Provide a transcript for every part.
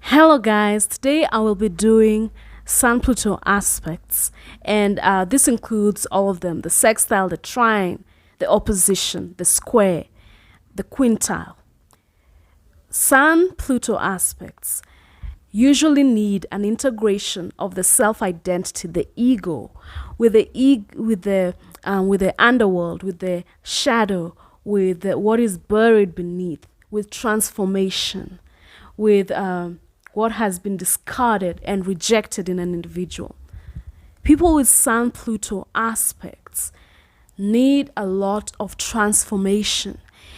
Hello guys, today I will be doing Sun-Pluto aspects, and this includes all of them: the sextile, the trine, the opposition, the square, the quintile. Sun-Pluto aspects usually need an integration of the self-identity, the ego, with the underworld, with the shadow, with what is buried beneath, with transformation, with what has been discarded and rejected in an individual. People with Sun-Pluto aspects need a lot of transformation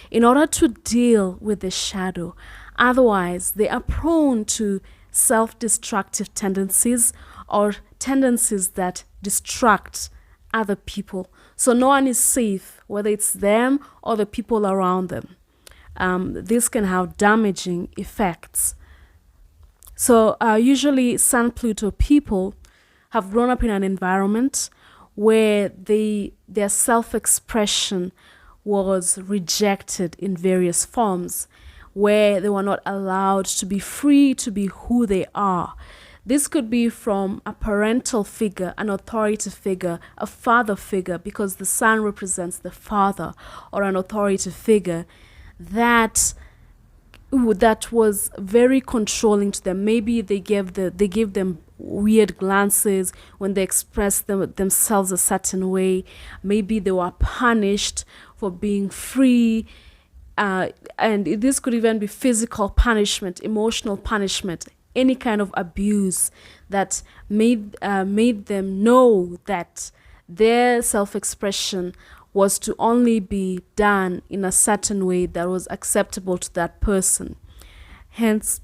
in order to deal with the shadow. Otherwise, they are prone to self-destructive tendencies or tendencies that distract other people. So no one is safe, whether it's them or the people around them. This can have damaging effects. So usually Sun-Pluto people have grown up in an environment where their self-expression was rejected in various forms, where they were not allowed to be free to be who they are. This could be from a parental figure, an authority figure, a father figure, because the sun represents the father, or an authority figure that was very controlling to them. Maybe they gave them weird glances when they expressed themselves a certain way. Maybe they were punished for being free, and this could even be physical punishment, emotional punishment, any kind of abuse that made them know that their self-expression was to only be done in a certain way that was acceptable to that person. Hence,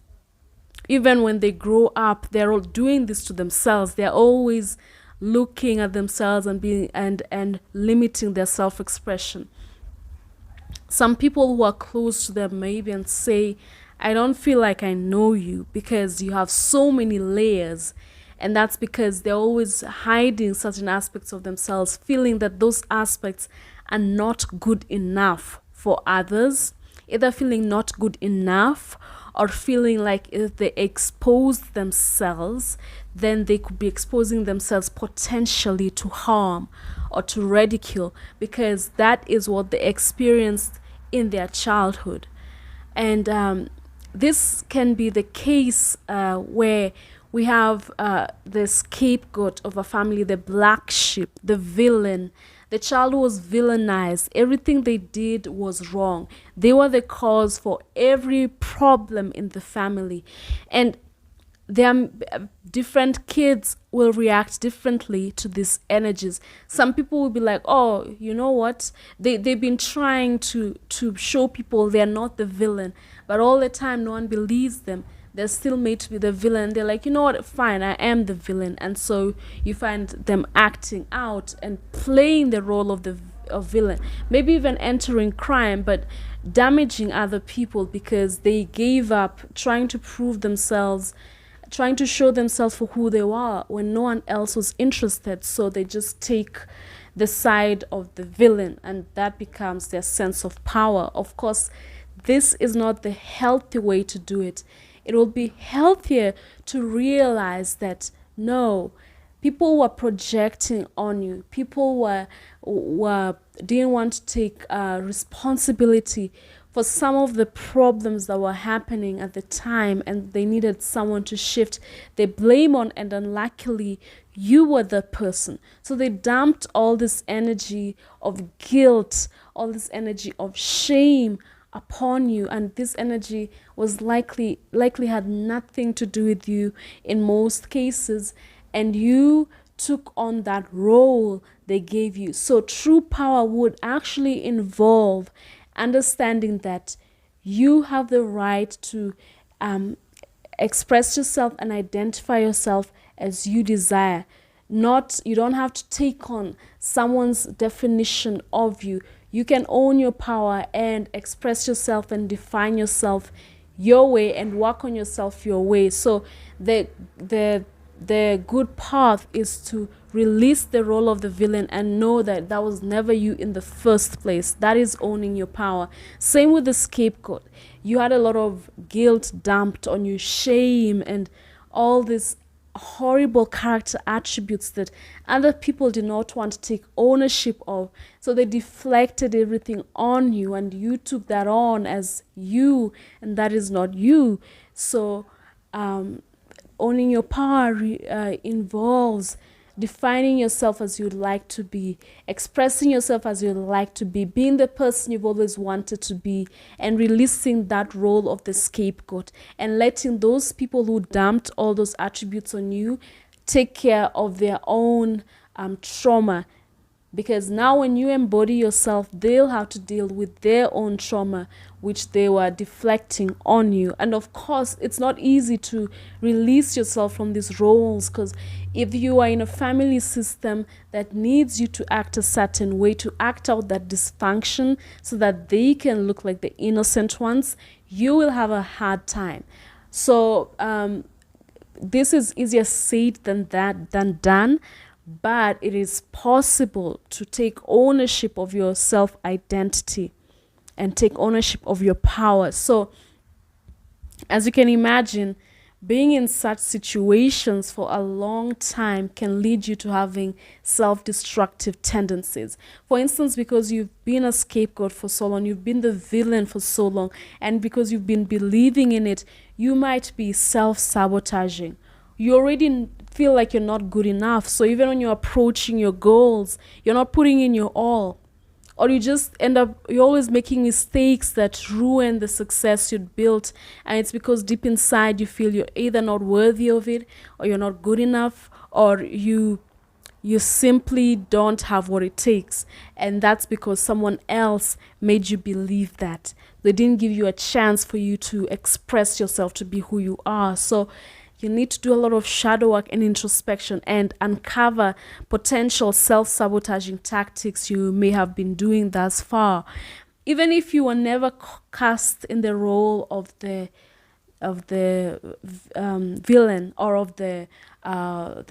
even when they grow up, they're all doing this to themselves. They're always looking at themselves and being and limiting their self-expression. Some people who are close to them maybe and say, I don't feel like I know you because you have so many layers. And that's because they're always hiding certain aspects of themselves, feeling that those aspects are not good enough for others, either feeling not good enough or feeling like if they expose themselves, then they could be exposing themselves potentially to harm or to ridicule, because that is what they experienced in their childhood. And this can be the case where we have the scapegoat of a family, the black sheep, the villain. The child was villainized. Everything they did was wrong. They were the cause for every problem in the family. And different kids will react differently to these energies. Some people will be like, oh, you know what? They've been trying to show people they're not the villain. But all the time, no one believes them. They're still made to be the villain. They're like, you know what, fine, I am the villain. And so you find them acting out and playing the role of the villain, maybe even entering crime, but damaging other people because they gave up trying to prove themselves, trying to show themselves for who they were when no one else was interested. So they just take the side of the villain, and that becomes their sense of power. Of course, this is not the healthy way to do it. It will be healthier to realize that no, people were projecting on you. People didn't want to take responsibility for some of the problems that were happening at the time, and they needed someone to shift the blame on, and unluckily you were the person. So they dumped all this energy of guilt, all this energy of shame upon you, and this energy was likely had nothing to do with you in most cases, and you took on that role they gave you. So true power would actually involve understanding that you have the right to express yourself and identify yourself as you desire. You don't have to take on someone's definition of you. You can own your power and express yourself and define yourself your way and work on yourself your way. So the good path is to release the role of the villain and know that that was never you in the first place. That is owning your power. Same with the scapegoat. you had a lot of guilt dumped on you, shame, and all these horrible character attributes that other people did not want to take ownership of. So they deflected everything on you, and you took that on as you, and that is not you. So owning your power involves defining yourself as you'd like to be, expressing yourself as you'd like to be, being the person you've always wanted to be, and releasing that role of the scapegoat and letting those people who dumped all those attributes on you take care of their own trauma. Because now when you embody yourself, they'll have to deal with their own trauma, which they were deflecting on you. And of course, it's not easy to release yourself from these roles, because if you are in a family system that needs you to act a certain way, to act out that dysfunction so that they can look like the innocent ones, you will have a hard time. So this is easier said than done. But it is possible to take ownership of your self-identity and take ownership of your power. So, as you can imagine, being in such situations for a long time can lead you to having self-destructive tendencies. For instance, because you've been a scapegoat for so long, you've been the villain for so long, and because you've been believing in it, you might be self-sabotaging. You already feel like you're not good enough. So even when you're approaching your goals, you're not putting in your all. Or you just you're always making mistakes that ruin the success you'd built. And it's because deep inside you feel you're either not worthy of it, or you're not good enough, or you simply don't have what it takes. And that's because someone else made you believe that. They didn't give you a chance for you to express yourself, to be who you are. So you need to do a lot of shadow work and introspection and uncover potential self-sabotaging tactics you may have been doing thus far. Even if you were never cast in the role of the villain or of the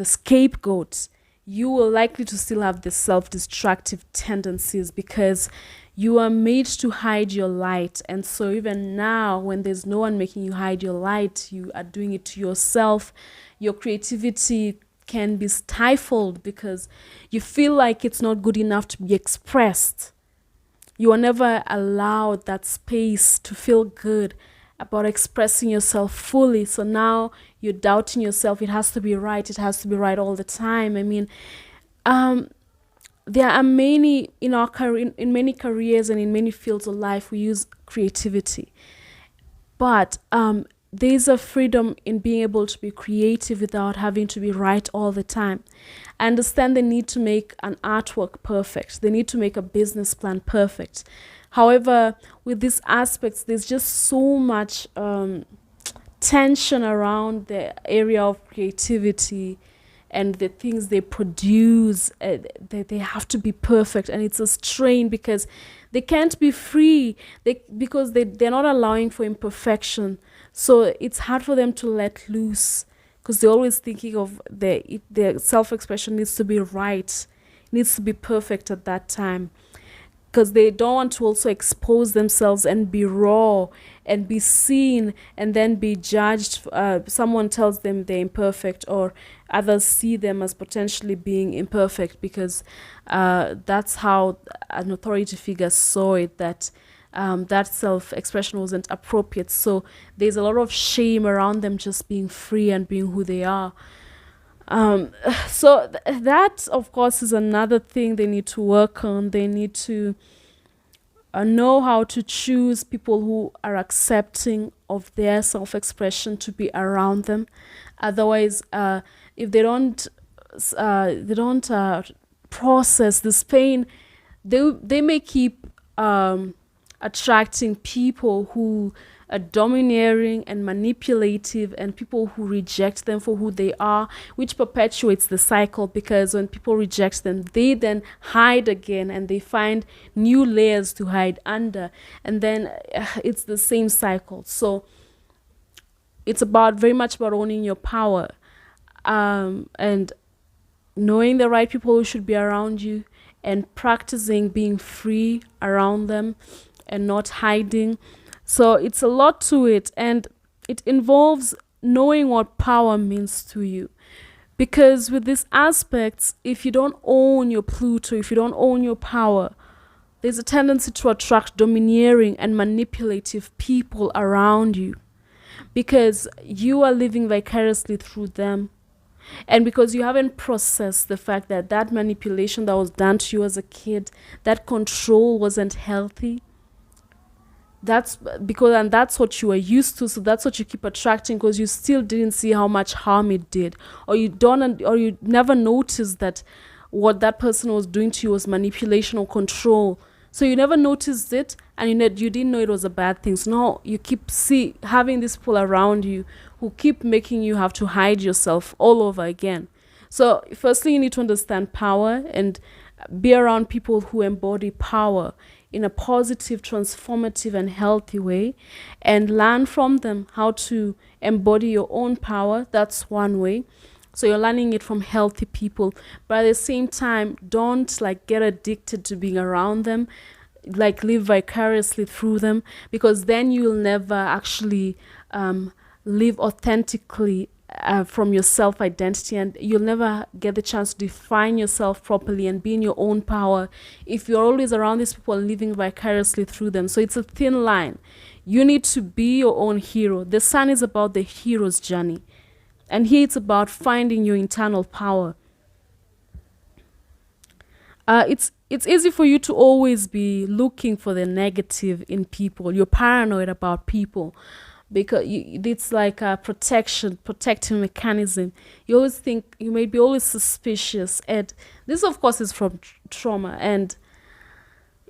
scapegoat, you will likely to still have the self-destructive tendencies, because you are made to hide your light. And so even now, when there's no one making you hide your light, you are doing it to yourself. Your creativity can be stifled because you feel like it's not good enough to be expressed. You are never allowed that space to feel good about expressing yourself fully. So now you're doubting yourself. It has to be right. It has to be right all the time. I mean, there are many in our career, in many careers and in many fields of life, we use creativity. But there's a freedom in being able to be creative without having to be right all the time. I understand they need to make an artwork perfect. They need to make a business plan perfect. However, with these aspects, there's just so much tension around the area of creativity and the things they produce. They have to be perfect, and it's a strain because they can't be free because they're not allowing for imperfection. So it's hard for them to let loose because they're always thinking of their self-expression needs to be right, needs to be perfect at that time, because they don't want to also expose themselves and be raw and be seen and then be judged. Someone tells them they're imperfect, or others see them as potentially being imperfect, because that's how an authority figure saw it, that that self-expression wasn't appropriate. So there's a lot of shame around them just being free and being who they are. So that, of course, is another thing they need to work on. They need to know how to choose people who are accepting of their self-expression to be around them. Otherwise, if they don't process this pain, they may keep attracting people who are domineering and manipulative, and people who reject them for who they are, which perpetuates the cycle, because when people reject them, they then hide again and they find new layers to hide under, and then it's the same cycle. So it's very much about owning your power, and knowing the right people who should be around you, and practicing being free around them and not hiding. So it's a lot to it, and it involves knowing what power means to you. Because with these aspects, if you don't own your Pluto, if you don't own your power, there's a tendency to attract domineering and manipulative people around you, because you are living vicariously through them. And because you haven't processed the fact that that manipulation that was done to you as a kid, that control wasn't healthy, that's because, and that's what you were used to, so that's what you keep attracting, because you still didn't see how much harm it did, or you don't, or you never noticed that what that person was doing to you was manipulation or control. So you never noticed it, and you didn't know it was a bad thing. So now you keep having these people around you who keep making you have to hide yourself all over again. So firstly, you need to understand power and be around people who embody power in a positive, transformative, and healthy way, and learn from them how to embody your own power. That's one way. So you're learning it from healthy people, but at the same time, don't like get addicted to being around them, like live vicariously through them, because then you'll never actually live authentically from your self-identity, and you'll never get the chance to define yourself properly and be in your own power if you're always around these people living vicariously through them. So it's a thin line. You need to be your own hero. The Sun is about the hero's journey, and here it's about finding your internal power. It's easy for you to always be looking for the negative in people. You're paranoid about people, because it's like a protecting mechanism. You always think, you may be always suspicious, and this of course is from trauma, and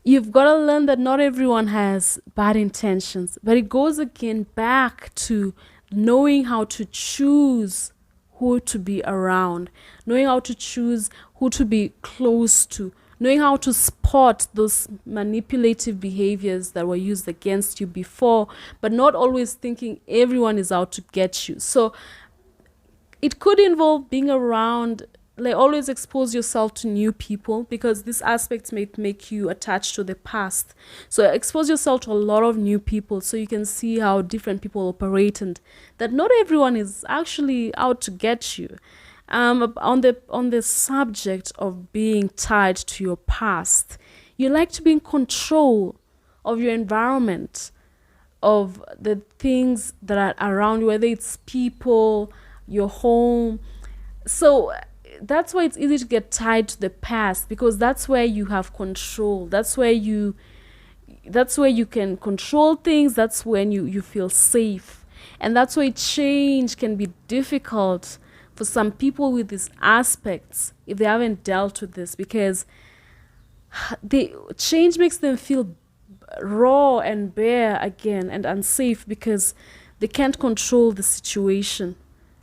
you've got to learn that not everyone has bad intentions, but it goes again back to knowing how to choose who to be around, knowing how to choose who to be close to, knowing how to spot those manipulative behaviors that were used against you before, but not always thinking everyone is out to get you. So it could involve being around, like always expose yourself to new people, because these aspects may make you attached to the past. So expose yourself to a lot of new people so you can see how different people operate, and that not everyone is actually out to get you. On the subject of being tied to your past, you like to be in control of your environment, of the things that are around you, whether it's people, your home. So that's why it's easy to get tied to the past, because that's where you have control. That's where you can control things. That's when you feel safe. And that's why change can be difficult for some people with these aspects if they haven't dealt with this, because change makes them feel raw and bare again and unsafe, because they can't control the situation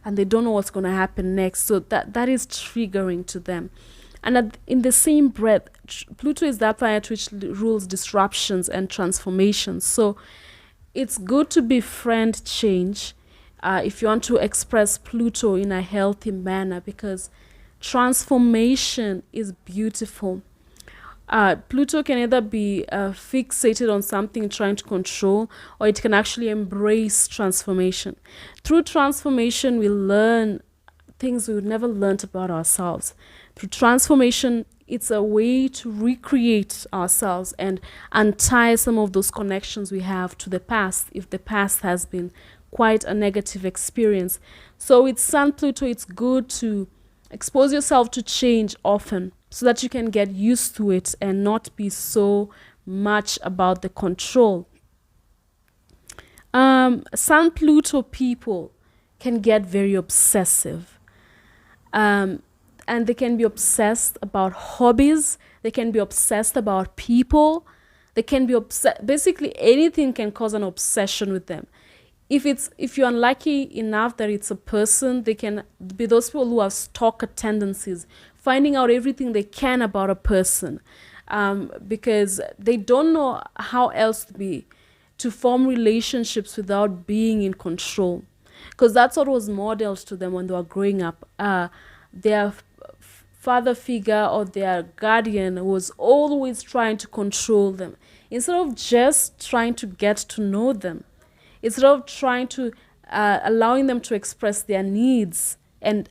and they don't know what's going to happen next. So that is triggering to them. And in the same breath, Pluto is that planet which rules disruptions and transformations. So it's good to befriend change if you want to express Pluto in a healthy manner, because transformation is beautiful. Pluto can either be fixated on something trying to control, or it can actually embrace transformation. Through transformation, we learn things we would never learnt about ourselves. Through transformation, it's a way to recreate ourselves and untie some of those connections we have to the past, if the past has been quite a negative experience. So with Sun-Pluto, it's good to expose yourself to change often, so that you can get used to it and not be so much about the control. Sun-Pluto people can get very obsessive. And they can be obsessed about hobbies. They can be obsessed about people. They can be basically anything can cause an obsession with them. If you're unlucky enough that it's a person, they can be those people who have stalker tendencies, finding out everything they can about a person, because they don't know how else to form relationships without being in control, because that's what was modeled to them when they were growing up. Their father figure or their guardian was always trying to control them. instead of just trying to get to know them, instead of trying to allowing them to express their needs and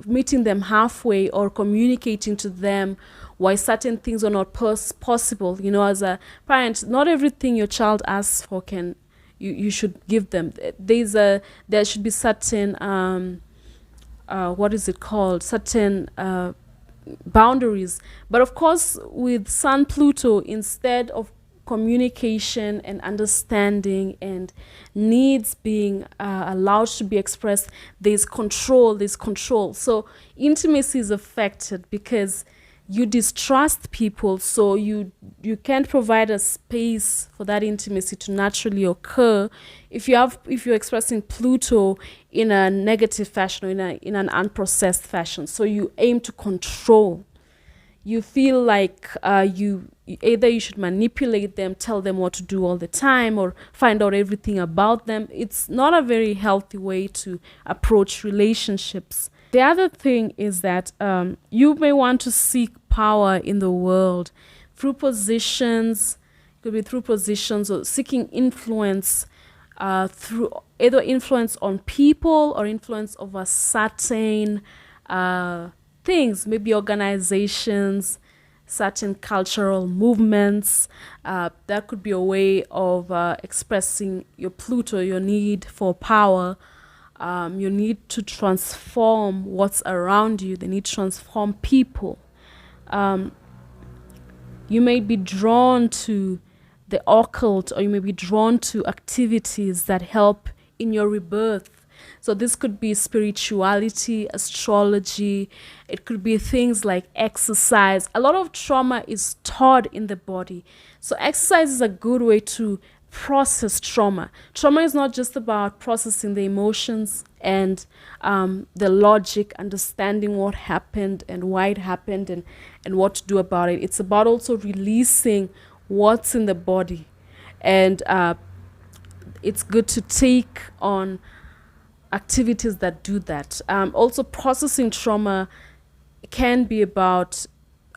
meeting them halfway or communicating to them why certain things are not possible. You know, as a parent, not everything your child asks for can you should give them. There should be certain what is it called, certain boundaries. But of course, with Sun Pluto, instead of communication and understanding and needs being allowed to be expressed, there's control. So intimacy is affected because you distrust people, so you can't provide a space for that intimacy to naturally occur if you're expressing Pluto in a negative fashion or in an unprocessed fashion. So you aim to control. You feel like you either you should manipulate them, tell them what to do all the time, or find out everything about them. It's not a very healthy way to approach relationships. The other thing is that you may want to seek power in the world through positions. It could be through positions or seeking influence through either influence on people or influence over certain things, maybe organizations, certain cultural movements. That could be a way of expressing your Pluto, your need for power. You need to transform what's around you. They need to transform people. You may be drawn to the occult, or you may be drawn to activities that help in your rebirth. So this could be spirituality, astrology. It could be things like exercise. A lot of trauma is stored in the body. So exercise is a good way to process trauma. Trauma is not just about processing the emotions and the logic, understanding what happened and why it happened and what to do about it. It's about also releasing what's in the body. And it's good to take on activities that do that. Also, processing trauma can be about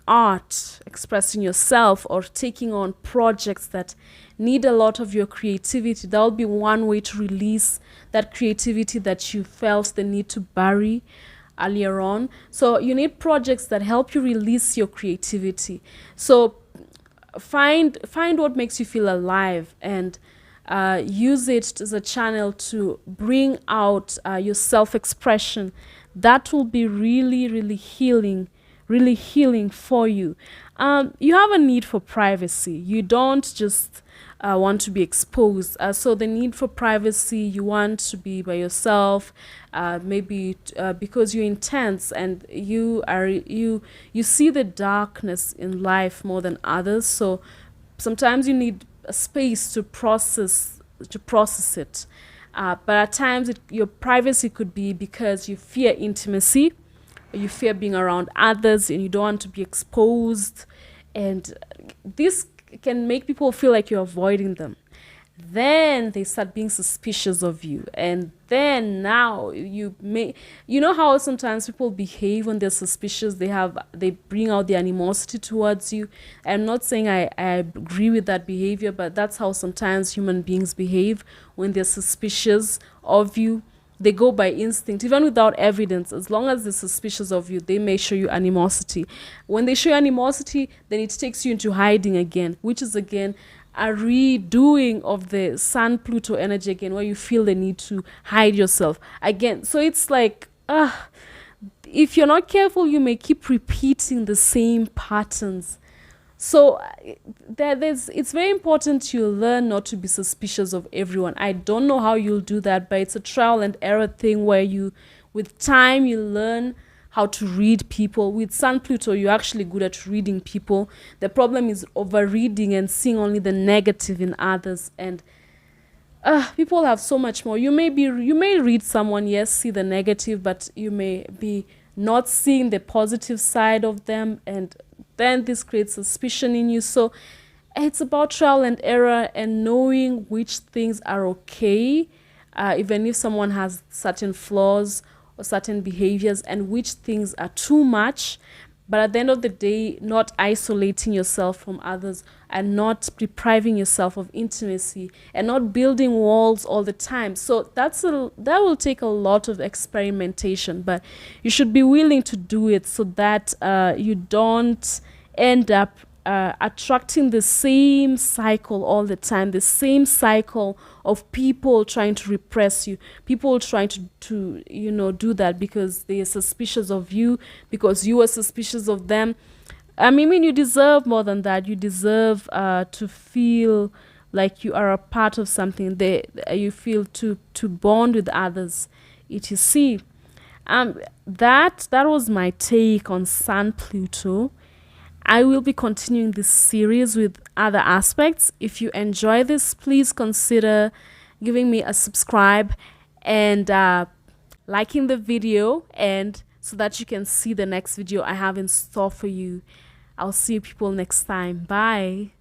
art, expressing yourself, or taking on projects that need a lot of your creativity. That will be one way to release that creativity that you felt the need to bury earlier on. So you need projects that help you release your creativity. So find what makes you feel alive and use it as a channel to bring out your self-expression. That will be really healing for you. You have a need for privacy. You don't just want to be exposed. So the need for privacy, you want to be by yourself, maybe because you're intense and you see the darkness in life more than others. So sometimes you need a space to process it. But at times your privacy could be because you fear intimacy, or you fear being around others, and you don't want to be exposed. And this can make people feel like you're avoiding them. Then they start being suspicious of you, and then now you know how sometimes people behave when they're suspicious. They bring out their animosity towards you. I'm not saying I agree with that behavior, but that's how sometimes human beings behave when they're suspicious of you. They go by instinct, even without evidence. As long as they're suspicious of you, they may show you animosity. When they show you animosity, then it takes you into hiding again, which is again a redoing of the Sun-Pluto energy again, where you feel the need to hide yourself again. So it's like, if you're not careful, you may keep repeating the same patterns. So it's very important you learn not to be suspicious of everyone. I don't know how you'll do that, but it's a trial and error thing where with time, you learn how to read people. With Sun-Pluto, you're actually good at reading people. The problem is over-reading and seeing only the negative in others. And people have so much more. You may read someone, yes, see the negative, but you may be not seeing the positive side of them, and then this creates suspicion in you. So it's about trial and error and knowing which things are okay, even if someone has certain flaws or certain behaviors, and which things are too much. but at the end of the day, not isolating yourself from others, and not depriving yourself of intimacy, and not building walls all the time. So that will take a lot of experimentation, but you should be willing to do it, so that you don't end up attracting the same cycle all the time, the same cycle of people trying to repress you, people trying to do that because they are suspicious of you, because you are suspicious of them. I mean, you deserve more than that. You deserve to feel like you are a part of something. You feel to bond with others, etc. That was my take on Sun Pluto. I will be continuing this series with other aspects. If you enjoy this, please consider giving me a subscribe and liking the video, and so that you can see the next video I have in store for you. I'll see you people next time. Bye.